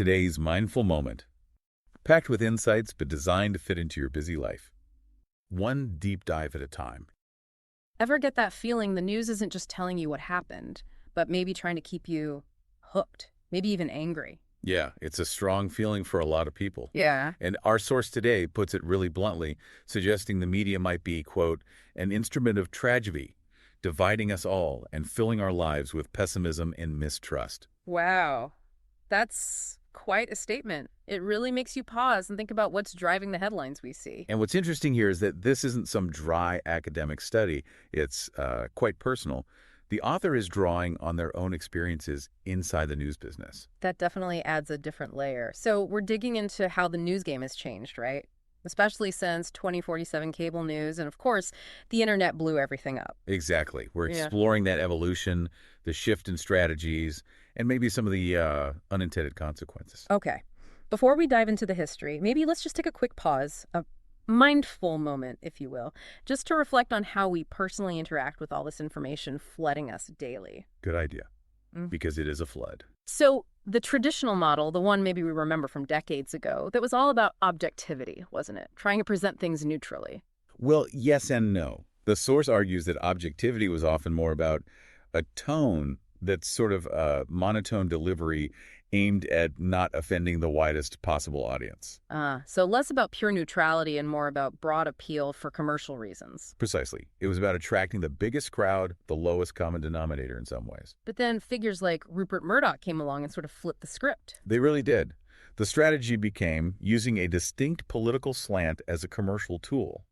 today's mindful moment, packed with insights but designed to fit into your busy life. One deep dive at a time. Ever get that feeling the news isn't just telling you what happened, but maybe trying to keep you hooked, maybe even angry? Yeah, it's a strong feeling for a lot of people. Yeah. And our source today puts it really bluntly, suggesting the media might be, quote, an instrument of tragedy, dividing us all and filling our lives with pessimism and mistrust. Wow. That's quite a statement. It really makes you pause and think about what's driving the headlines we see. And what's interesting here is that this isn't some dry academic study. It's quite personal. The author is drawing on their own experiences inside the news business. That definitely adds a different layer. So we're digging into how the news game has changed, right? Especially since 2047 cable news, and of course, the internet blew everything up. Exactly. We're Yeah. exploring that evolution, the shift in strategies, and maybe some of the unintended consequences. Okay. Before we dive into the history, maybe let's just take a quick pause, a mindful moment, if you will, just to reflect on how we personally interact with all this information flooding us daily. Good idea, Mm. because it is a flood. So the traditional model, the one maybe we remember from decades ago, that was all about objectivity, wasn't it? Trying to present things neutrally. Well, yes and no. The source argues that objectivity was often more about a tone that's sort of a monotone delivery aimed at not offending the widest possible audience. So less about pure neutrality and more about broad appeal for commercial reasons. Precisely. It was about attracting the biggest crowd, the lowest common denominator in some ways. But then figures like Rupert Murdoch came along and sort of flipped the script. They really did. The strategy became using a distinct political slant as a commercial tool.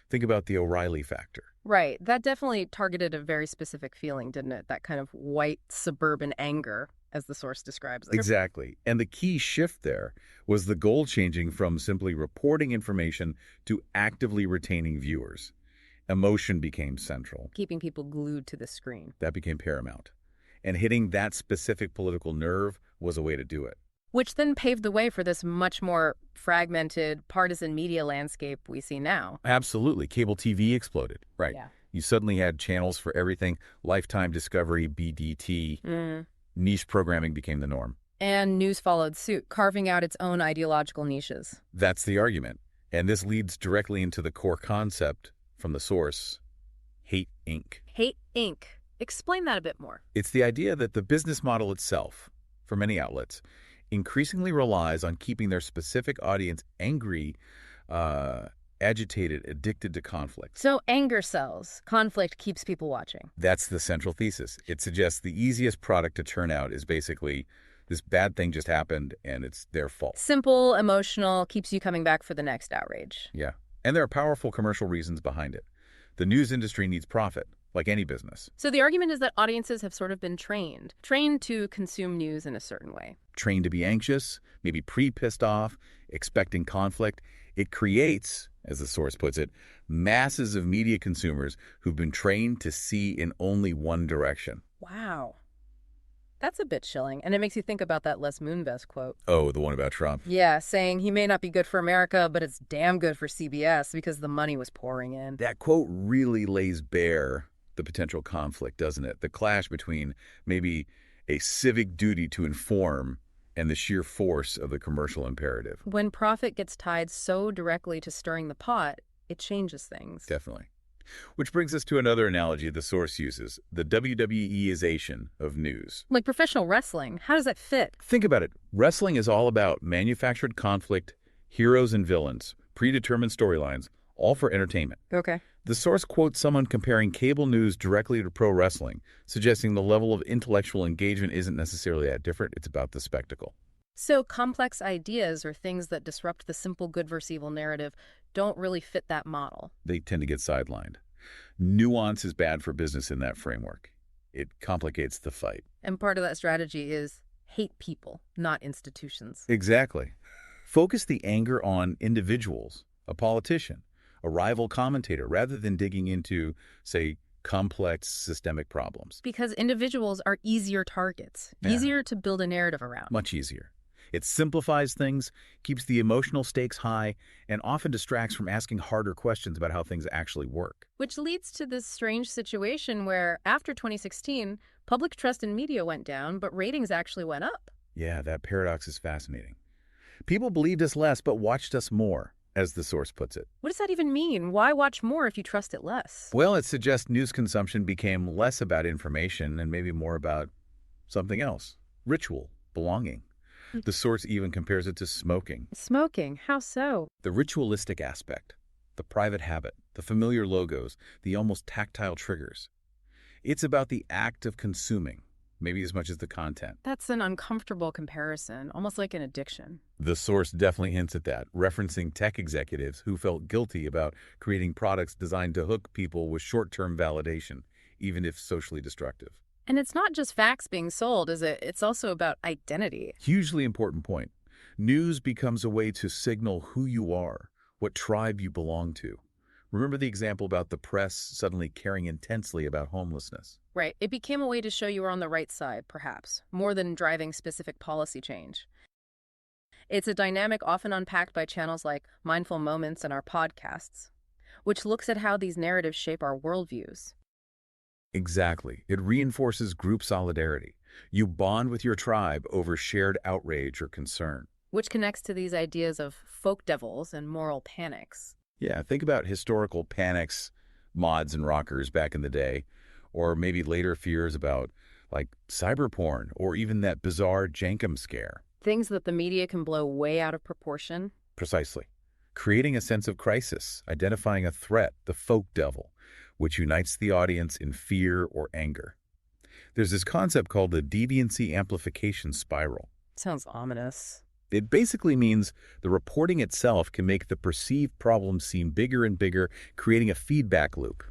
Think about the O'Reilly factor. Right. That definitely targeted a very specific feeling, didn't it? That kind of white suburban anger, as the source describes it. Exactly. And the key shift there was the goal changing from simply reporting information to actively retaining viewers. Emotion became central. Keeping people glued to the screen. That became paramount. And hitting that specific political nerve was a way to do it. Which then paved the way for this much more fragmented, partisan media landscape we see now. Absolutely. Cable TV exploded. Right. Yeah. You suddenly had channels for everything. Lifetime, Discovery, BDT. Niche programming became the norm. And news followed suit, carving out its own ideological niches. That's the argument. And this leads directly into the core concept from the source, Hate Inc. Hate Inc. Explain that a bit more. It's the idea that the business model itself, for many outlets, increasingly relies on keeping their specific audience angry, agitated, addicted to conflict. So anger sells. Conflict keeps people watching. That's the central thesis. It suggests the easiest product to turn out is basically this bad thing just happened and it's their fault. Simple, emotional, keeps you coming back for the next outrage. Yeah. And there are powerful commercial reasons behind it. The news industry needs profit, like any business. So the argument is that audiences have sort of been trained to consume news in a certain way. Trained to be anxious, maybe pre-pissed off, expecting conflict. It creates, as the source puts it, masses of media consumers who've been trained to see in only one direction. Wow. That's a bit chilling, and it makes you think about that Les Moonves quote. Oh, the one about Trump. Yeah, saying he may not be good for America, but it's damn good for CBS because the money was pouring in. That quote really lays bare the potential conflict, doesn't it? The clash between maybe a civic duty to inform and the sheer force of the commercial imperative. When profit gets tied so directly to stirring the pot, it changes things. Definitely. Which brings us to another analogy the source uses, the WWEization of news. Like professional wrestling, how does that fit? Think about it. Wrestling is all about manufactured conflict, heroes and villains, predetermined storylines, all for entertainment. Okay. The source quotes someone comparing cable news directly to pro wrestling, suggesting the level of intellectual engagement isn't necessarily that different. It's about the spectacle. So complex ideas or things that disrupt the simple good versus evil narrative don't really fit that model. They tend to get sidelined. Nuance is bad for business in that framework. It complicates the fight. And part of that strategy is hate people, not institutions. Exactly. Focus the anger on individuals, a politician, a rival commentator, rather than digging into, say, complex systemic problems. Because individuals are easier targets, Yeah. easier to build a narrative around. Much easier. It simplifies things, keeps the emotional stakes high, and often distracts from asking harder questions about how things actually work. Which leads to this strange situation where, after 2016, public trust in media went down, but ratings actually went up. Yeah, that paradox is fascinating. People believed us less but watched us more, as the source puts it. What does that even mean? Why watch more if you trust it less? Well, it suggests news consumption became less about information and maybe more about something else. Ritual, belonging. Mm. The source even compares it to smoking. Smoking, how so? The ritualistic aspect, the private habit, the familiar logos, the almost tactile triggers. It's about the act of consuming, maybe as much as the content. That's an uncomfortable comparison, almost like an addiction. The source definitely hints at that, referencing tech executives who felt guilty about creating products designed to hook people with short-term validation, even if socially destructive. And it's not just facts being sold, is it? It's also about identity. Hugely important point. News becomes a way to signal who you are, what tribe you belong to. Remember the example about the press suddenly caring intensely about homelessness? Right. It became a way to show you were on the right side, perhaps, more than driving specific policy change. It's a dynamic often unpacked by channels like Mindful Moments and our podcasts, which looks at how these narratives shape our worldviews. Exactly. It reinforces group solidarity. You bond with your tribe over shared outrage or concern. Which connects to these ideas of folk devils and moral panics. Yeah, think about historical panics, mods and rockers back in the day, or maybe later fears about, like, cyber porn, or even that bizarre Jankum scare. Things that the media can blow way out of proportion. Precisely. Creating a sense of crisis, identifying a threat, the folk devil, which unites the audience in fear or anger. There's this concept called the deviancy amplification spiral. Sounds ominous. It basically means the reporting itself can make the perceived problem seem bigger and bigger, creating a feedback loop.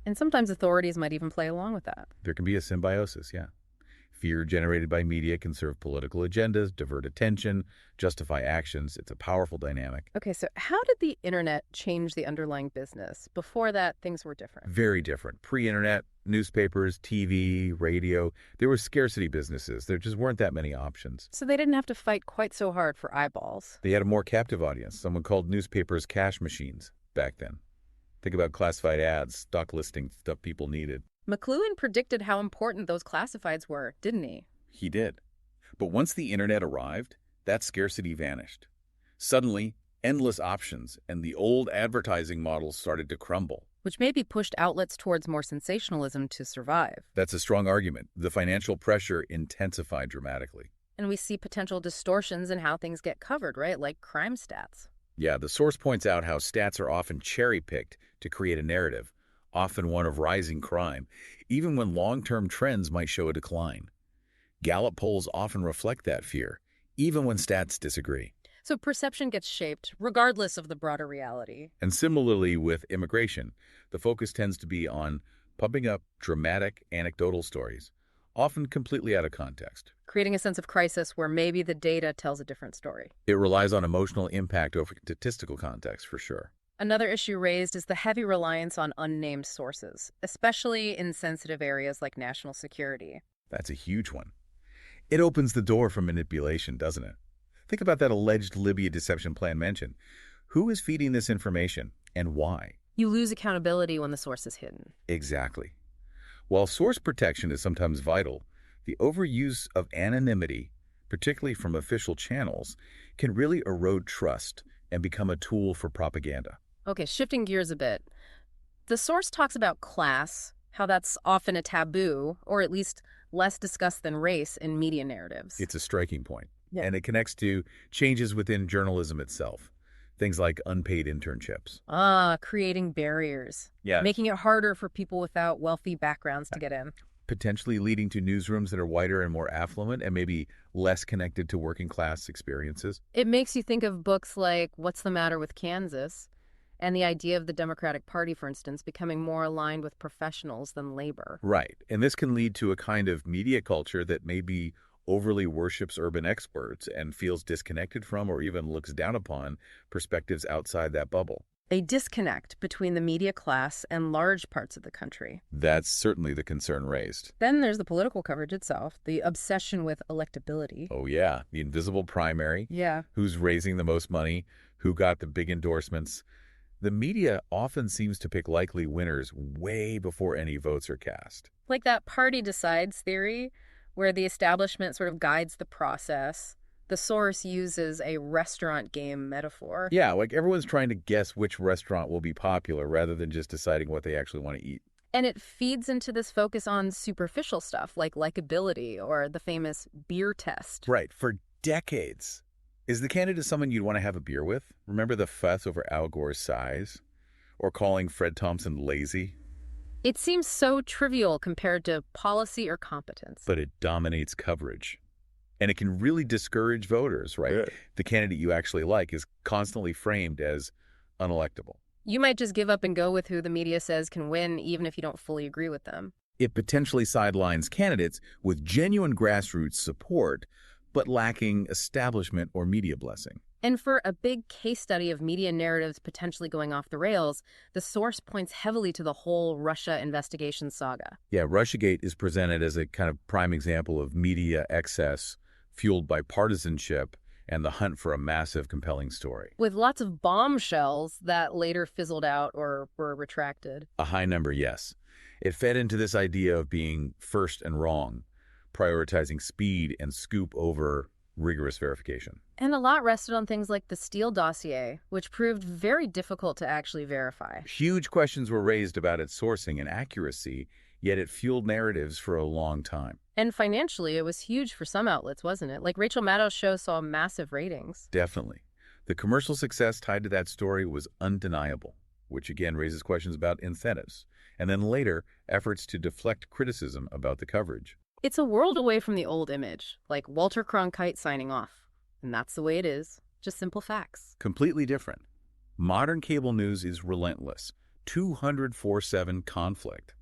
And sometimes authorities might even play along with that. There can be a symbiosis, yeah. Fear generated by media can serve political agendas, divert attention, justify actions. It's a powerful dynamic. Okay, so how did the internet change the underlying business? Before that, things were different. Very different. Pre-internet, newspapers, TV, radio, there were scarcity businesses. There just weren't that many options. So they didn't have to fight quite so hard for eyeballs. They had a more captive audience. Someone called newspapers cash machines back then. Think about classified ads, stock listings, stuff people needed. McLuhan predicted how important those classifieds were, didn't he? He did. But once the internet arrived, that scarcity vanished. Suddenly, endless options and the old advertising models started to crumble. Which maybe pushed outlets towards more sensationalism to survive. That's a strong argument. The financial pressure intensified dramatically. And we see potential distortions in how things get covered, right? Like crime stats. Yeah, the source points out how stats are often cherry-picked to create a narrative, often one of rising crime, even when long-term trends might show a decline. Gallup polls often reflect that fear, even when stats disagree. So perception gets shaped, regardless of the broader reality. And similarly with immigration, the focus tends to be on pumping up dramatic anecdotal stories, often completely out of context. Creating a sense of crisis where maybe the data tells a different story. It relies on emotional impact over statistical context, for sure. Another issue raised is the heavy reliance on unnamed sources, especially in sensitive areas like national security. That's a huge one. It opens the door for manipulation, doesn't it? Think about that alleged Libya deception plan mentioned. Who is feeding this information and why? You lose accountability when the source is hidden. Exactly. While source protection is sometimes vital, the overuse of anonymity, particularly from official channels, can really erode trust and become a tool for propaganda. Okay, shifting gears a bit. The source talks about class, how that's often a taboo, or at least less discussed than race in media narratives. It's a striking point. Yeah. And it connects to changes within journalism itself. Things like unpaid internships. Creating barriers. Yeah. Making it harder for people without wealthy backgrounds to get in. Potentially leading to newsrooms that are wider and more affluent and maybe less connected to working class experiences. It makes you think of books like What's the Matter with Kansas? And the idea of the Democratic Party, for instance, becoming more aligned with professionals than labor. Right. And this can lead to a kind of media culture that maybe overly worships urban experts and feels disconnected from or even looks down upon perspectives outside that bubble. A disconnect between the media class and large parts of the country. That's certainly the concern raised. Then there's the political coverage itself, the obsession with electability. Oh, yeah. The invisible primary. Yeah. Who's raising the most money? Who got the big endorsements? The media often seems to pick likely winners way before any votes are cast. Like that party decides theory, where the establishment sort of guides the process. The source uses a restaurant game metaphor. Yeah, like everyone's trying to guess which restaurant will be popular rather than just deciding what they actually want to eat. And it feeds into this focus on superficial stuff like likability or the famous beer test. Right, for decades. Is the candidate someone you'd want to have a beer with? Remember the fuss over Al Gore's size? Or calling Fred Thompson lazy? It seems so trivial compared to policy or competence. But it dominates coverage. And it can really discourage voters, right? Yeah. The candidate you actually like is constantly framed as unelectable. You might just give up and go with who the media says can win, even if you don't fully agree with them. It potentially sidelines candidates with genuine grassroots support, but lacking establishment or media blessing. And for a big case study of media narratives potentially going off the rails, the source points heavily to the whole Russia investigation saga. Yeah, Russiagate is presented as a kind of prime example of media excess fueled by partisanship and the hunt for a massive, compelling story. With lots of bombshells that later fizzled out or were retracted. A high number, yes. It fed into this idea of being first and wrong, prioritizing speed and scoop over rigorous verification. And a lot rested on things like the Steele dossier, which proved very difficult to actually verify. Huge questions were raised about its sourcing and accuracy, yet it fueled narratives for a long time. And financially, it was huge for some outlets, wasn't it? Like Rachel Maddow's show saw massive ratings. Definitely. The commercial success tied to that story was undeniable, which again raises questions about incentives, and then later, efforts to deflect criticism about the coverage. It's a world away from the old image, like Walter Cronkite signing off. And that's the way it is. Just simple facts. Completely different. Modern cable news is relentless. 204/7 conflict.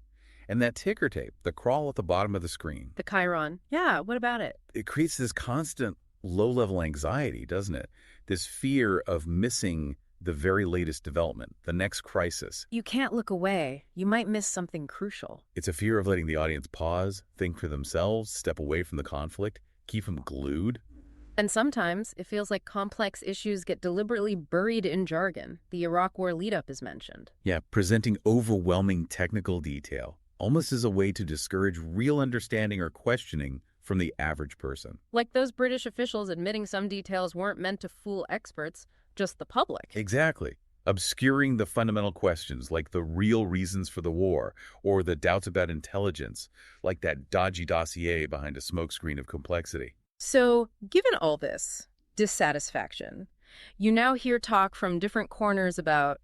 And that ticker tape, the crawl at the bottom of the screen. The Chiron. Yeah, what about it? It creates this constant low-level anxiety, doesn't it? This fear of missing the very latest development, the next crisis. You can't look away. You might miss something crucial. It's a fear of letting the audience pause, think for themselves, step away from the conflict, keep them glued. And sometimes it feels like complex issues get deliberately buried in jargon. The Iraq War lead-up is mentioned. Yeah, presenting overwhelming technical detail, almost as a way to discourage real understanding or questioning from the average person. Like those British officials admitting some details weren't meant to fool experts, just the public. Exactly. Obscuring the fundamental questions like the real reasons for the war or the doubts about intelligence, like that dodgy dossier behind a smokescreen of complexity. So, given all this dissatisfaction, you now hear talk from different corners about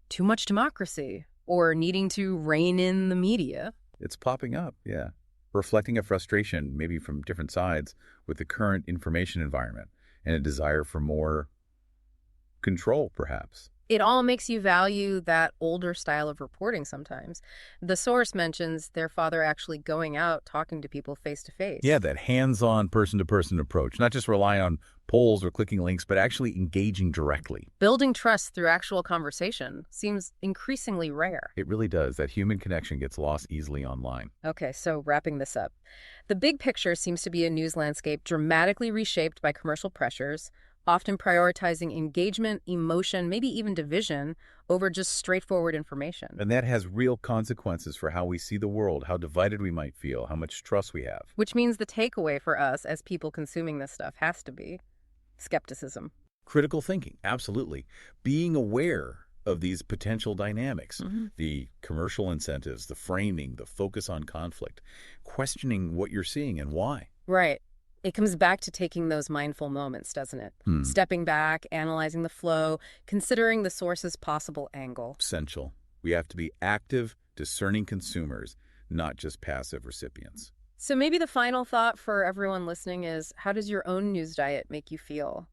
too much democracy or needing to rein in the media. It's popping up, yeah. Reflecting a frustration, maybe from different sides, with the current information environment and a desire for more control, perhaps. It all makes you value that older style of reporting sometimes. The source mentions their father actually going out, talking to people face to face. Yeah, that hands-on person-to-person approach, not just relying on polls or clicking links, but actually engaging directly. Building trust through actual conversation seems increasingly rare. It really does. That human connection gets lost easily online. Okay, so wrapping this up. The big picture seems to be a news landscape dramatically reshaped by commercial pressures, often prioritizing engagement, emotion, maybe even division over just straightforward information. And that has real consequences for how we see the world, how divided we might feel, how much trust we have. Which means the takeaway for us as people consuming this stuff has to be skepticism. Critical thinking, absolutely. Being aware of these potential dynamics, the commercial incentives, the framing, the focus on conflict, questioning what you're seeing and why. Right. It comes back to taking those mindful moments, doesn't it? Stepping back, analyzing the flow, considering the source's possible angle. Essential. We have to be active, discerning consumers, not just passive recipients. So maybe the final thought for everyone listening is, how does your own news diet make you feel?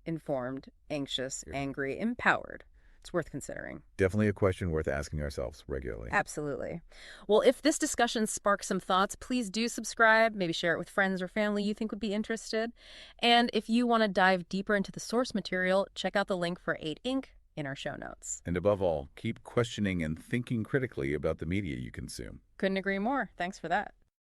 Informed, anxious, angry, empowered? It's worth considering. Definitely a question worth asking ourselves regularly. Absolutely. Well, if this discussion sparks some thoughts, please do subscribe, maybe share it with friends or family you think would be interested. And if you want to dive deeper into the source material, check out the link for 8 Inc. in our show notes. And above all, keep questioning and thinking critically about the media you consume. Couldn't agree more. Thanks for that.